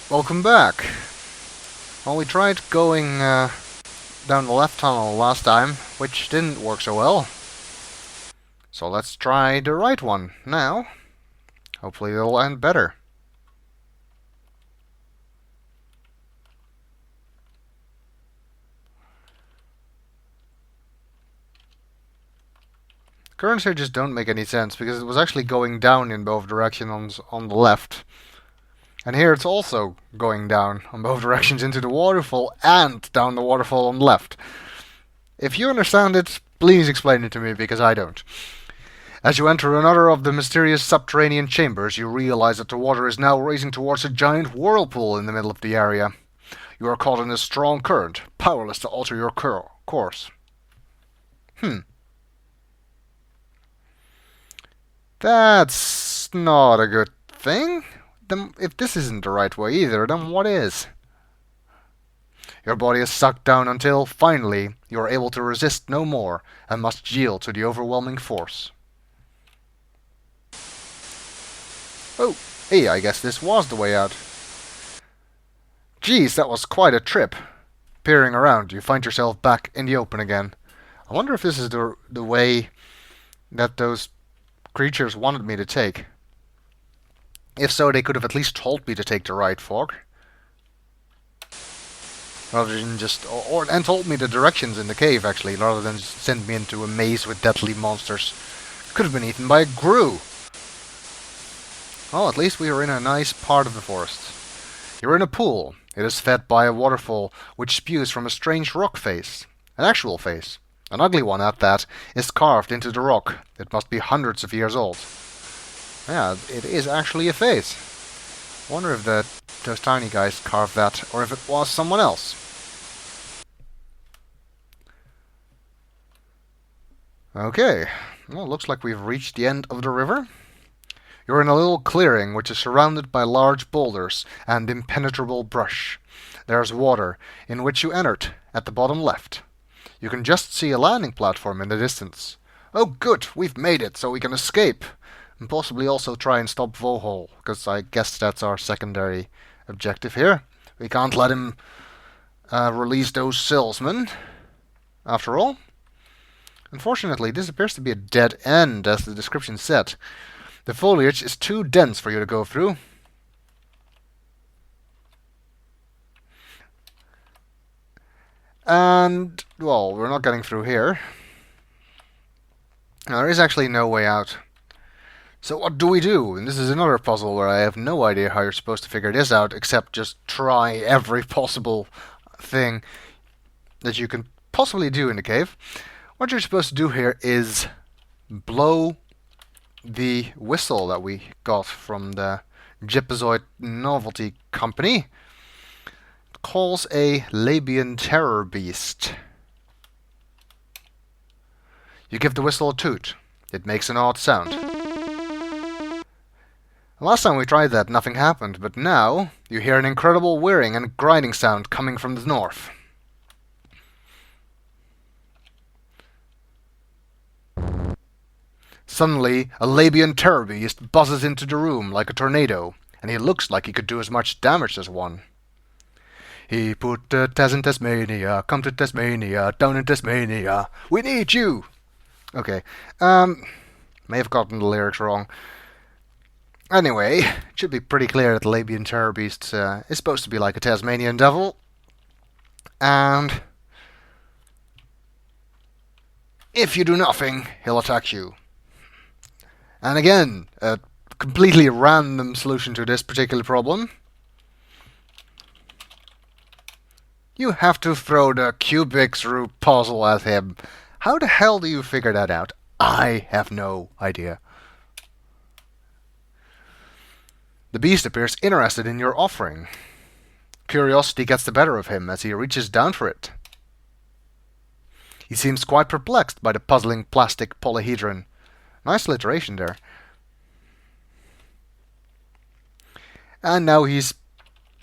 Welcome back. Well, we tried going down the left tunnel last time, which didn't work so well. So let's try the right one now. Hopefully it'll end better. Currents here just don't make any sense, because it was actually going down in both directions on the left. And here it's also going down on both directions into the waterfall and down the waterfall on the left. If you understand it, please explain it to me, because I don't. As you enter another of the mysterious subterranean chambers, you realize that the water is now racing towards a giant whirlpool in the middle of the area. You are caught in a strong current, powerless to alter your course. That's not a good thing. Then, if this isn't the right way either, then what is? Your body is sucked down until, finally, you are able to resist no more and must yield to the overwhelming force. Oh, hey, I guess this was the way out. Geez, that was quite a trip. Peering around, you find yourself back in the open again. I wonder if this is the way that those creatures wanted me to take. If so, they could have at least told me to take the right fork. Rather than just... and told me the directions in the cave, actually, rather than just send me into a maze with deadly monsters. Could have been eaten by a grue. Oh, at least we are in a nice part of the forest. You're in a pool. It is fed by a waterfall, which spews from a strange rock face. An actual face. An ugly one at that, is carved into the rock. It must be hundreds of years old. Yeah, it is actually a face. Wonder if those tiny guys carved that, or if it was someone else. Okay, well, looks like we've reached the end of the river. You're in a little clearing which is surrounded by large boulders and impenetrable brush. There's water, in which you entered, at the bottom left. You can just see a landing platform in the distance. Oh good, we've made it, so we can escape. And possibly also try and stop Vohol, because I guess that's our secondary objective here. We can't let him release those salesmen, after all. Unfortunately, this appears to be a dead end, as the description said. The foliage is too dense for you to go through. And, well, we're not getting through here. Now, there is actually no way out. So what do we do? And this is another puzzle where I have no idea how you're supposed to figure this out, except just try every possible thing that you can possibly do in the cave. What you're supposed to do here is blow the whistle that we got from the Gypazoid Novelty Company. It calls a Labian Terror Beast. You give the whistle a toot. It makes an odd sound. Last time we tried that, nothing happened, but now you hear an incredible whirring and grinding sound coming from the north. Suddenly, a Labian terror beast buzzes into the room like a tornado, and he looks like he could do as much damage as one. He put the Taz in Tasmania, come to Tasmania, down in Tasmania, we need you! Okay, may have gotten the lyrics wrong. Anyway, it should be pretty clear that the Labian terror beast is supposed to be like a Tasmanian devil, and if you do nothing, he'll attack you. And again, a completely random solution to this particular problem. You have to throw the Rubik's puzzle at him. How the hell do you figure that out? I have no idea. The beast appears interested in your offering. Curiosity gets the better of him as he reaches down for it. He seems quite perplexed by the puzzling plastic polyhedron. Nice alliteration there. And now he's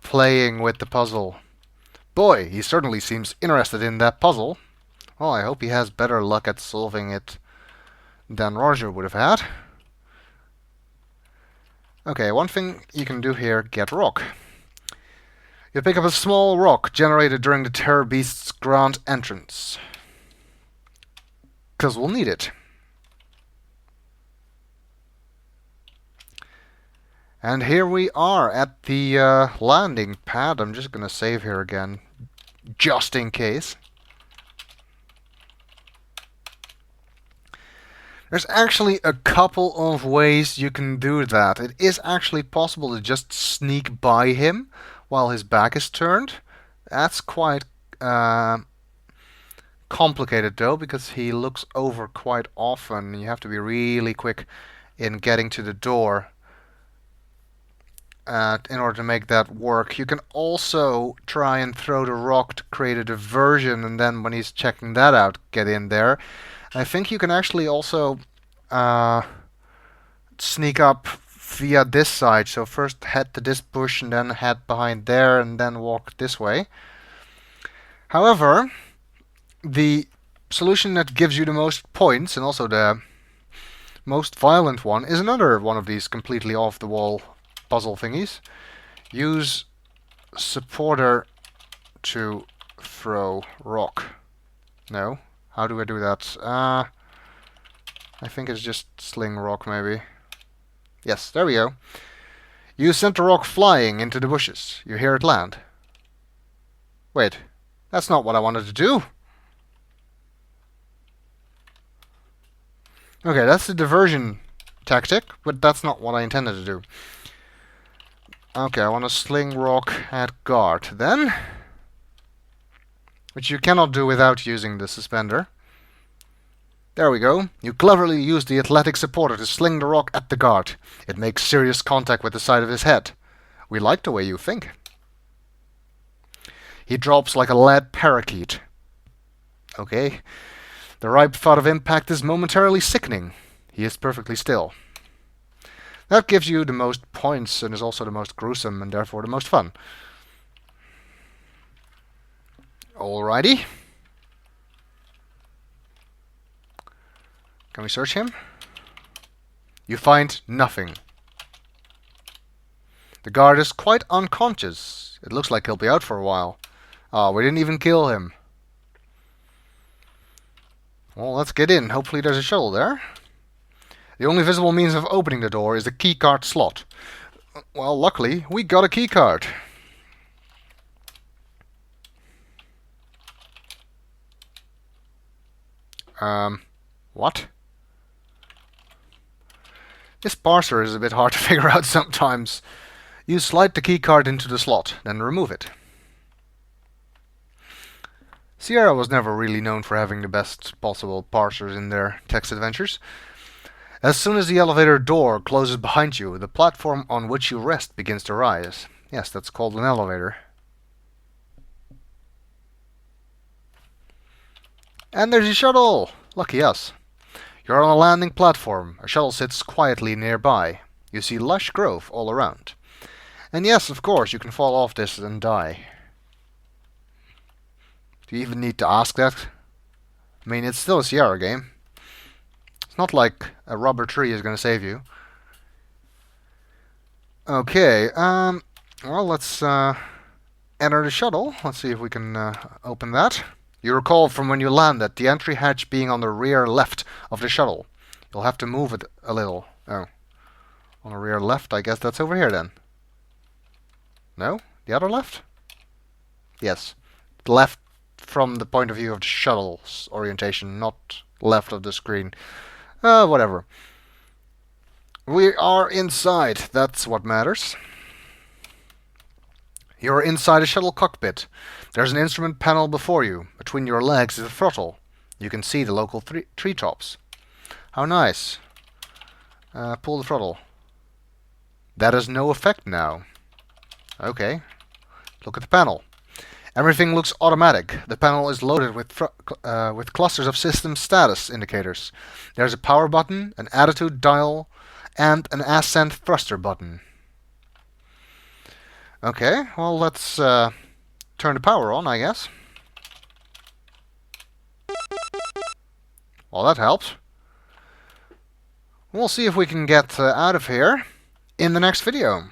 playing with the puzzle. Boy, he certainly seems interested in that puzzle. Well, I hope he has better luck at solving it than Roger would have had. Okay, one thing you can do here, get rock. You pick up a small rock generated during the Terror Beast's grand entrance. 'Cause we'll need it. And here we are at the landing pad. I'm just gonna save here again, just in case. There's actually a couple of ways you can do that. It is actually possible to just sneak by him while his back is turned. That's quite complicated though, because he looks over quite often. You have to be really quick in getting to the door in order to make that work. You can also try and throw the rock to create a diversion, and then when he's checking that out, get in there. I think you can actually also sneak up via this side. So first head to this bush and then head behind there and then walk this way. However, the solution that gives you the most points and also the most violent one is another one of these completely off-the-wall puzzle thingies. Use supporter to throw rock. No. How do I do that? I think it's just sling rock, maybe. Yes, there we go. You sent the rock flying into the bushes. You hear it land. Wait, that's not what I wanted to do. Okay, that's the diversion tactic, but that's not what I intended to do. Okay, I want to sling rock at guard then. Which you cannot do without using the suspender. There we go. You cleverly use the athletic supporter to sling the rock at the guard. It makes serious contact with the side of his head. We like the way you think. He drops like a lead parakeet. Okay. The ripe thought of impact is momentarily sickening. He is perfectly still. That gives you the most points and is also the most gruesome and therefore the most fun. Alrighty. Can we search him? You find nothing. The guard is quite unconscious. It looks like he'll be out for a while. Oh, we didn't even kill him. Well, let's get in. Hopefully there's a shuttle there. The only visible means of opening the door is the keycard slot. Well, luckily, we got a keycard. What? This parser is a bit hard to figure out sometimes. You slide the keycard into the slot, then remove it. Sierra was never really known for having the best possible parsers in their text adventures. As soon as the elevator door closes behind you, the platform on which you rest begins to rise. Yes, that's called an elevator. And there's a shuttle! Lucky us. You're on a landing platform. A shuttle sits quietly nearby. You see lush growth all around. And yes, of course, you can fall off this and die. Do you even need to ask that? I mean, it's still a Sierra game. It's not like a rubber tree is going to save you. Okay, well, let's enter the shuttle. Let's see if we can open that. You recall from when you landed the entry hatch being on the rear left of the shuttle. You'll have to move it a little. Oh. On the rear left, I guess that's over here then. No? The other left? Yes. Left from the point of view of the shuttle's orientation, not left of the screen. Whatever. We are inside. That's what matters. You're inside a shuttle cockpit. There's an instrument panel before you. Between your legs is a throttle. You can see the local treetops. How nice. Pull the throttle. That has no effect now. Okay. Look at the panel. Everything looks automatic. The panel is loaded with clusters of system status indicators. There's a power button, an attitude dial, and an ascent thruster button. Okay, well, let's turn the power on, I guess. Well, that helps. We'll see if we can get out of here in the next video.